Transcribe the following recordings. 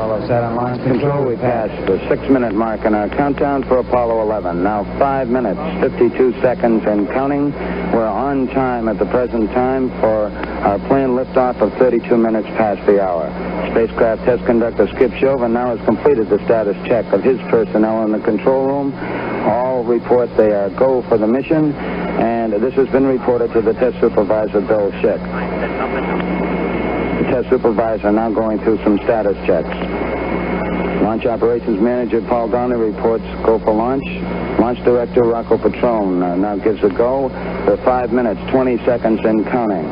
All set on launch control. We passed the 6-minute mark in our countdown for Apollo 11. Now 5 minutes, 52 seconds and counting. We're on time at the present time for our planned liftoff of 32 minutes past the hour. Spacecraft test conductor Skip Chauvin now has completed the status check of his personnel in the control room. All report they are go for the mission, and this has been reported to the test supervisor, Bill Schick. The test supervisor now going through some status checks. Launch operations manager Paul Donnelly reports go for launch. Launch director Rocco Petrone now gives a go for 5 minutes, 20 seconds and counting.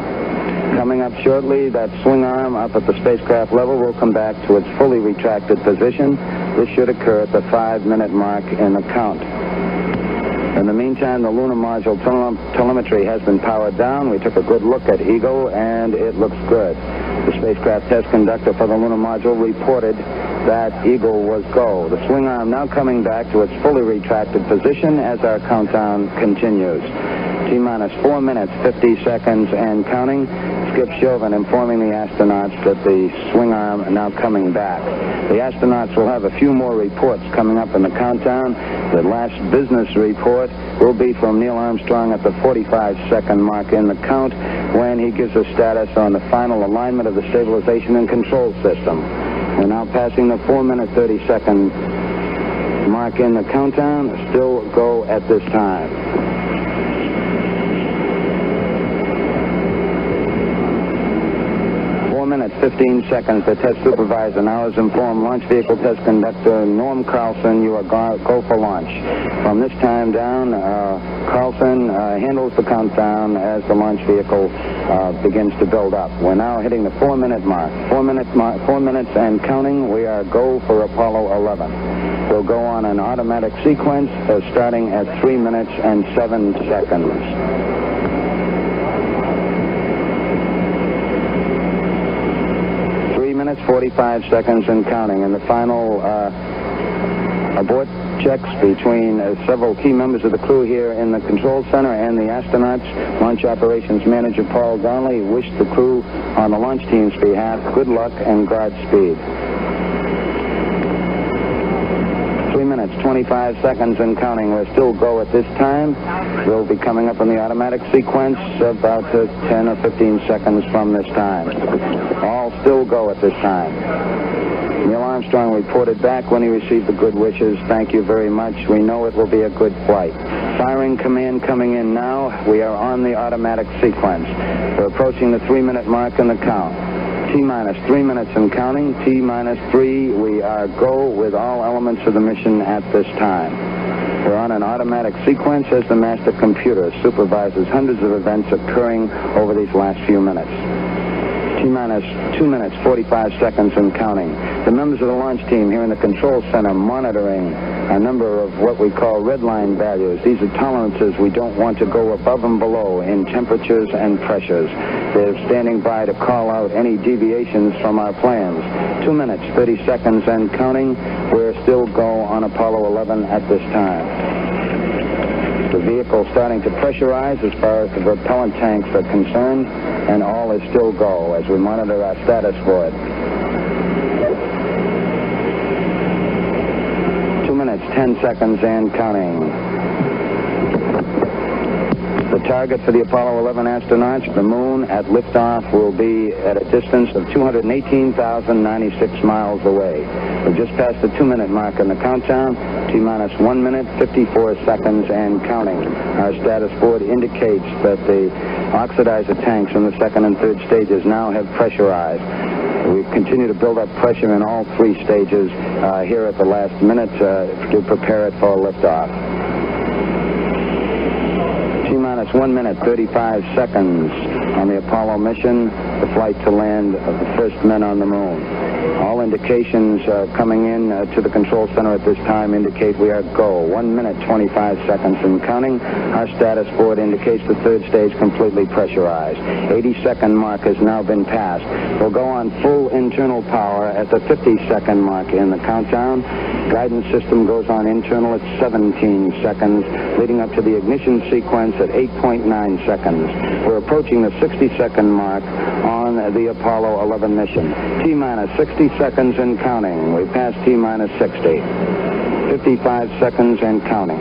Coming up shortly, that swing arm up at the spacecraft level will come back to its fully retracted position. This should occur at the 5-minute mark in the count. In the meantime, the lunar module telemetry has been powered down. We took a good look at Eagle, and it looks good. The spacecraft test conductor for the lunar module reported that Eagle was go. The swing arm now coming back to its fully retracted position as our countdown continues. T-minus 4 minutes, 50 seconds and counting. Skip Chauvin informing the astronauts that the swing arm now coming back. The astronauts will have a few more reports coming up in the countdown. The last business report will be from Neil Armstrong at the 45-second mark in the count when he gives a status on the final alignment of the stabilization and control system. We're now passing the 4-minute, 30-second mark in the countdown. Still go at this time. 4 minutes, 15 seconds. The test supervisor now has informed launch vehicle test conductor Norm Carlson you are go for launch. From this time down, Carlson handles the countdown as the launch vehicle begins to build up. We're now hitting the 4-minute mark. 4 minutes and counting. We are go for Apollo 11. We'll go on an automatic sequence starting at 3 minutes and 7 seconds. 3 minutes, 45 seconds and counting. And the final abort checks between several key members of the crew here in the control center and the astronauts. Launch operations manager Paul Donnelly wished the crew on the launch team's behalf good luck and Godspeed. 3 minutes, 25 seconds and counting. We're still go at this time. We'll be coming up in the automatic sequence about 10 or 15 seconds from this time. All still go at this time. Neil Armstrong reported back when he received the good wishes. Thank you very much. We know it will be a good flight. Firing command coming in now. We are on the automatic sequence. We're approaching the 3-minute mark in the count. T-minus 3 minutes and counting. T-minus 3. We are go with all elements of the mission at this time. We're on an automatic sequence as the master computer supervises hundreds of events occurring over these last few minutes. T-minus 2 minutes, 45 seconds and counting. The members of the launch team here in the control center monitoring a number of what we call red line values. These are tolerances we don't want to go above and below in temperatures and pressures. They're standing by to call out any deviations from our plans. 2 minutes, 30 seconds and counting. We're still go on Apollo 11 at this time. The vehicle starting to pressurize as far as the propellant tanks are concerned, and all is still go as we monitor our status for it. 2 minutes, 10 seconds and counting. The target for the Apollo 11 astronauts, the moon at liftoff, will be at a distance of 218,096 miles away. We've just passed the 2-minute mark in the countdown. T-minus 1 minute, 54 seconds and counting. Our status board indicates that the oxidizer tanks in the 2nd and 3rd stages now have pressurized. We continue to build up pressure in all 3 stages here at the last minute to prepare it for liftoff. T-minus 1 minute, 35 seconds on the Apollo mission, the flight to land of the first men on the moon. All indications coming in to the control center at this time indicate we are go. 1 minute, 25 seconds and counting. Our status board indicates the 3rd stage completely pressurized. 80-second mark has now been passed. We'll go on full internal power at the 50-second mark in the countdown. Guidance system goes on internal at 17 seconds, leading up to the ignition sequence at 8.9 seconds. We're approaching the 60-second mark on the Apollo 11 mission. T-minus 6 60 seconds and counting. We passed T-minus 60. 55 seconds and counting.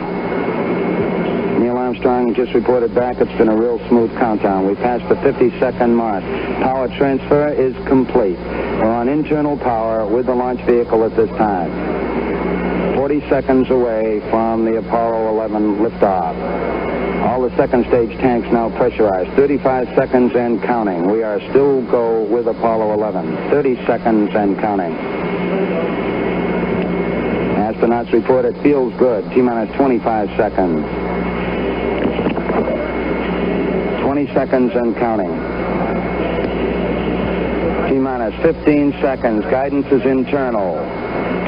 Neil Armstrong just reported back. It's been a real smooth countdown. We passed the 50-second mark. Power transfer is complete. We're on internal power with the launch vehicle at this time. 40 seconds away from the Apollo 11 liftoff. All the second stage tanks now pressurized. 35 seconds and counting. We are still go with Apollo 11. 30 seconds and counting. Astronauts report it feels good. T-minus 25 seconds. 20 seconds and counting. T-minus 15 seconds. Guidance is internal.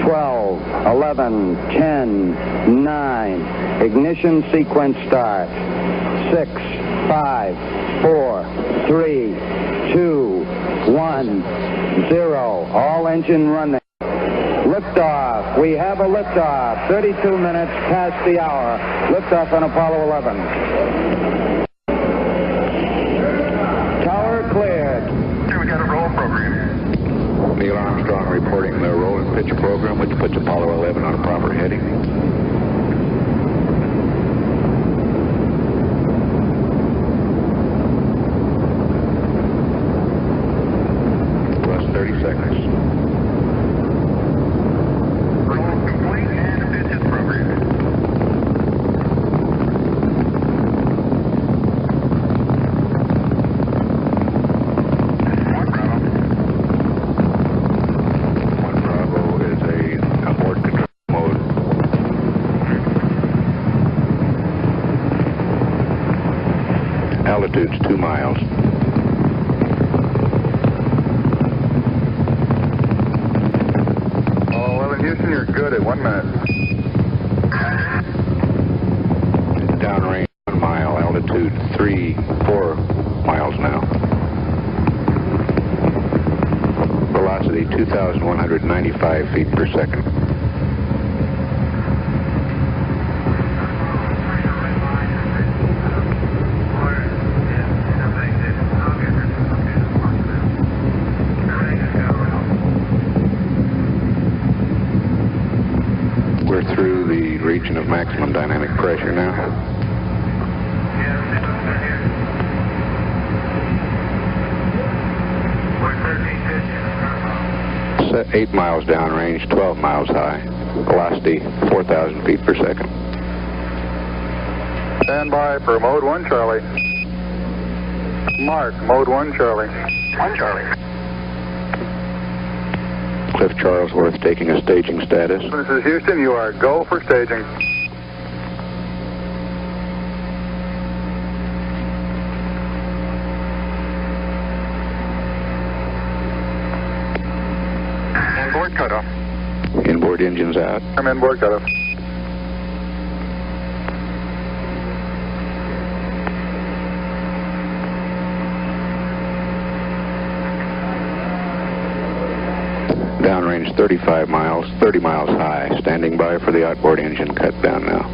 12, 11, 10, 9. Ignition sequence start. 6, 5, 4, 3, 2, 1, 0. All engine running. Liftoff. We have a liftoff. 32 minutes past the hour. Liftoff on Apollo 11. Tower cleared. Okay, we got a roll program. Neil Armstrong reporting the roll and pitch program, which puts Apollo 11 on a proper heading. Plus 30 seconds. Roll complete and pitch is programmed. Altitude's 2 miles. Oh, 11 Houston, you're good at 1 minute. Downrange 1 mile, altitude 4 miles now. Velocity 2,195 feet per second. We're through the region of maximum dynamic pressure now. Set 8 miles downrange, 12 miles high. Velocity 4,000 feet per second. Stand by for mode 1 Charlie. Mark, mode 1 Charlie. 1 Charlie. Cliff Charlesworth taking a staging status. This is Houston, you are go for staging. Inboard cutoff. Inboard engines out. I'm inboard cutoff. Downrange 35 miles, 30 miles high. Standing by for the outboard engine cut down now.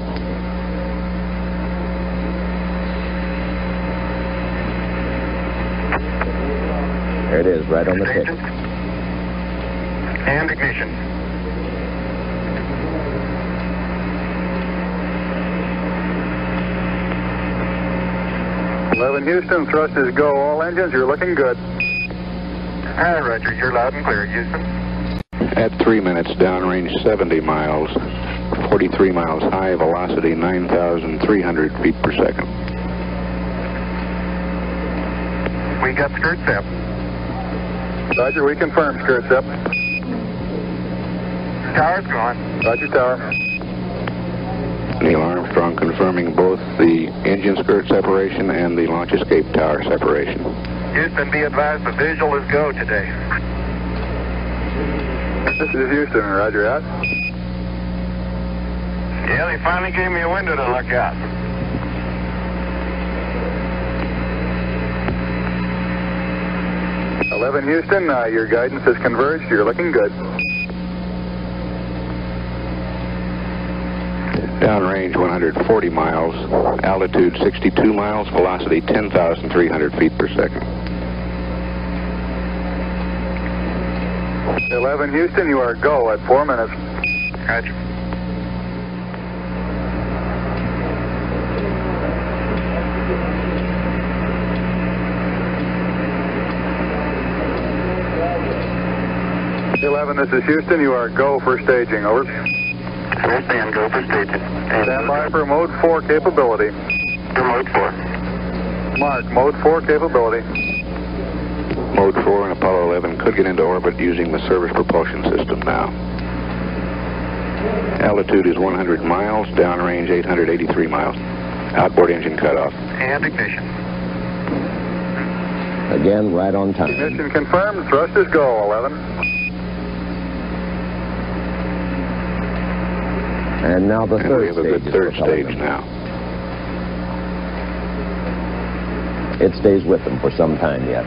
There it is, right on the tip. And ignition. Houston, thrust is go. All engines, you're looking good. Hi, Roger, you're loud and clear, Houston. At 3 minutes, downrange 70 miles, 43 miles high, velocity 9,300 feet per second. We got skirt step. Roger, we confirm skirt step. Tower's gone. Roger, tower. Neil Armstrong confirming both the engine skirt separation and the launch escape tower separation. Houston, be advised the visual is go today. This is Houston, roger out. Yeah, they finally gave me a window to look out. Houston, your guidance has converged, you're looking good. Downrange 140 miles, altitude 62 miles, velocity 10,300 feet per second. 11 Houston, you are go at 4 minutes. Roger. This is Houston. You are go for staging. Over. Understand. Go for staging. Stand by for mode 4 capability. For mode 4. Mark, mode 4 capability. Mode 4 and Apollo 11 could get into orbit using the service propulsion system now. Altitude is 100 miles, downrange 883 miles. Outboard engine cutoff. And ignition. Again, right on time. Ignition confirmed. Thrust is go, 11. And now the third we have a good third stage now. It stays with them for some time yet.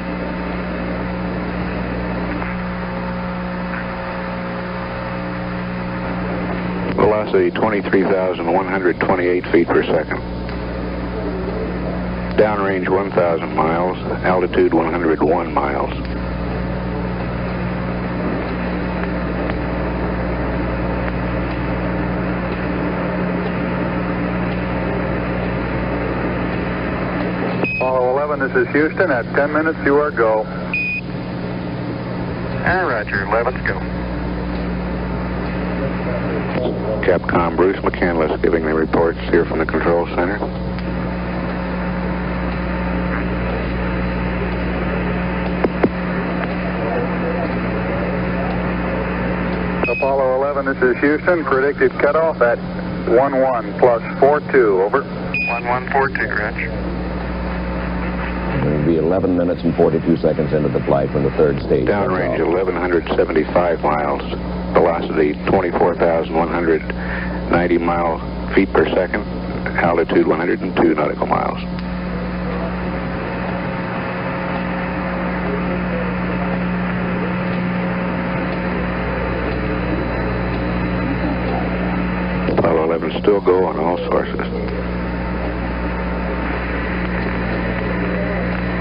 Velocity 23,128 feet per second. Downrange 1,000 miles. Altitude 101 miles. Apollo 11, this is Houston. At 10 minutes, you are go. Roger. 11's go. Capcom Bruce McCandless giving the reports here from the control center. Apollo 11, this is Houston. Predicted cutoff at 11 plus 42. Over. 1142, Roger. It'll be 11 minutes and 42 seconds into the flight when the third stage. Downrange 1,175 miles. Velocity 24,190 feet per second. Altitude 102 nautical miles. Apollo 11 still go on all sources.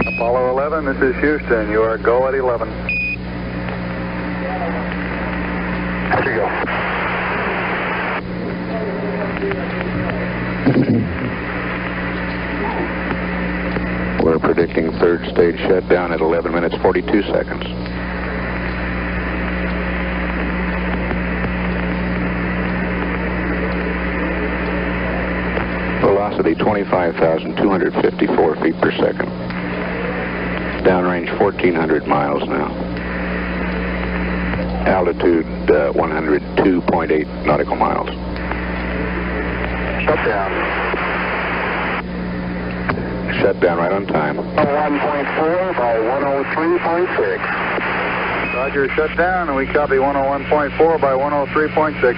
Apollo 11, this is Houston. You are go at 11. There you go. We're predicting third stage shutdown at 11 minutes 42 seconds. Velocity 25,254 feet per second. Downrange 1,400 miles now. Altitude 102.8 nautical miles. Shutdown. Shutdown right on time. 101.4 by 103.6. Roger, shut down, and we copy 101.4 by 103.6.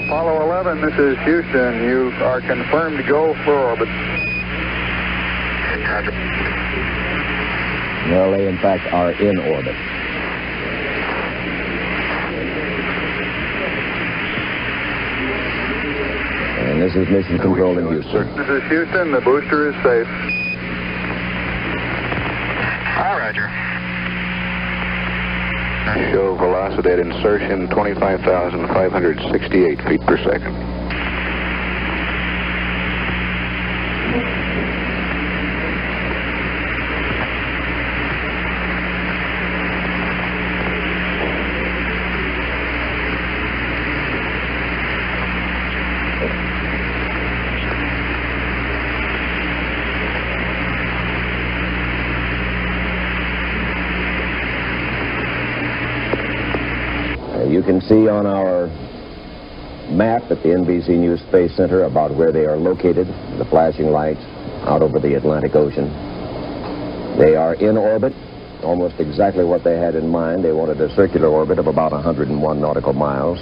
Apollo 11, this is Houston. You are confirmed to go for orbit. Well, they in fact are in orbit. And this is mission control in Houston. This is Houston. The booster is safe. Roger. Show velocity at insertion 25,568 feet per second. You can see on our map at the NBC News Space Center about where they are located, the flashing lights out over the Atlantic Ocean. They are in orbit, almost exactly what they had in mind. They wanted a circular orbit of about 101 nautical miles.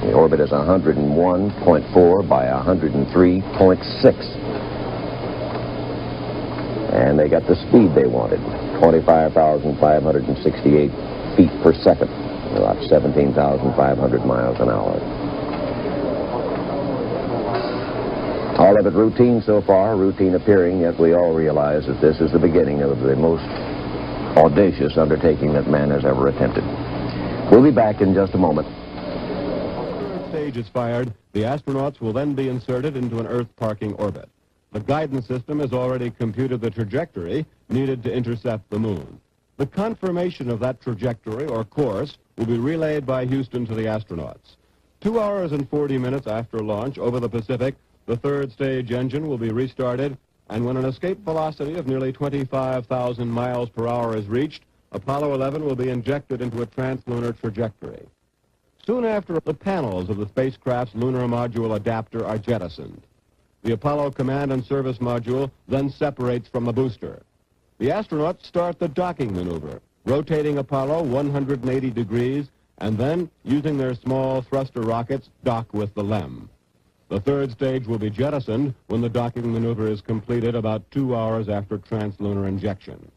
The orbit is 101.4 by 103.6. And they got the speed they wanted, 25,568 feet per second. About 17,500 miles an hour. All of it routine so far, routine appearing, yet we all realize that this is the beginning of the most audacious undertaking that man has ever attempted. We'll be back in just a moment. The third stage is fired. The astronauts will then be inserted into an Earth parking orbit. The guidance system has already computed the trajectory needed to intercept the moon. The confirmation of that trajectory or course will be relayed by Houston to the astronauts. 2 hours and 40 minutes after launch over the Pacific, the third stage engine will be restarted, and when an escape velocity of nearly 25,000 miles per hour is reached, Apollo 11 will be injected into a translunar trajectory. Soon after, the panels of the spacecraft's lunar module adapter are jettisoned. The Apollo Command and Service Module then separates from the booster. The astronauts start the docking maneuver, rotating Apollo 180 degrees, and then, using their small thruster rockets, dock with the LEM. The third stage will be jettisoned when the docking maneuver is completed about 2 hours after translunar injection.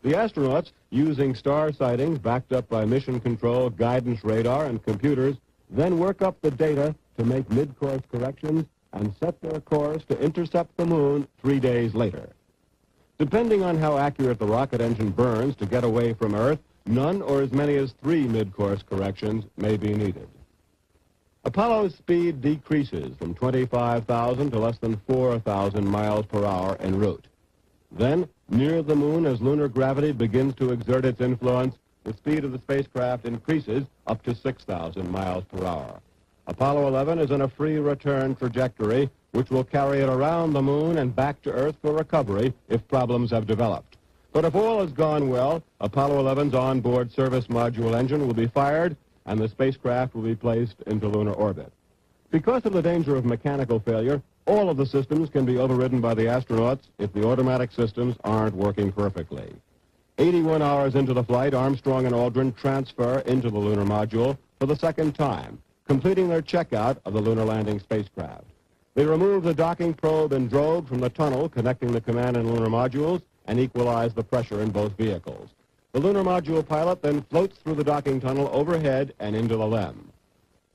The astronauts, using star sightings backed up by mission control, guidance radar, and computers, then work up the data to make mid-course corrections and set their course to intercept the moon 3 days later. Depending on how accurate the rocket engine burns to get away from Earth, none or as many as 3 mid-course corrections may be needed. Apollo's speed decreases from 25,000 to less than 4,000 miles per hour en route. Then, near the moon, as lunar gravity begins to exert its influence, the speed of the spacecraft increases up to 6,000 miles per hour. Apollo 11 is in a free return trajectory, which will carry it around the moon and back to Earth for recovery if problems have developed. But if all has gone well, Apollo 11's onboard service module engine will be fired and the spacecraft will be placed into lunar orbit. Because of the danger of mechanical failure, all of the systems can be overridden by the astronauts if the automatic systems aren't working perfectly. 81 hours into the flight, Armstrong and Aldrin transfer into the lunar module for the second time, completing their checkout of the lunar landing spacecraft. They remove the docking probe and drogue from the tunnel connecting the command and lunar modules and equalize the pressure in both vehicles. The lunar module pilot then floats through the docking tunnel overhead and into the LEM.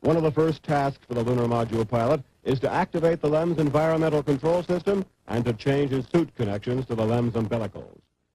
One of the first tasks for the lunar module pilot is to activate the LEM's environmental control system and to change his suit connections to the LEM's umbilicals.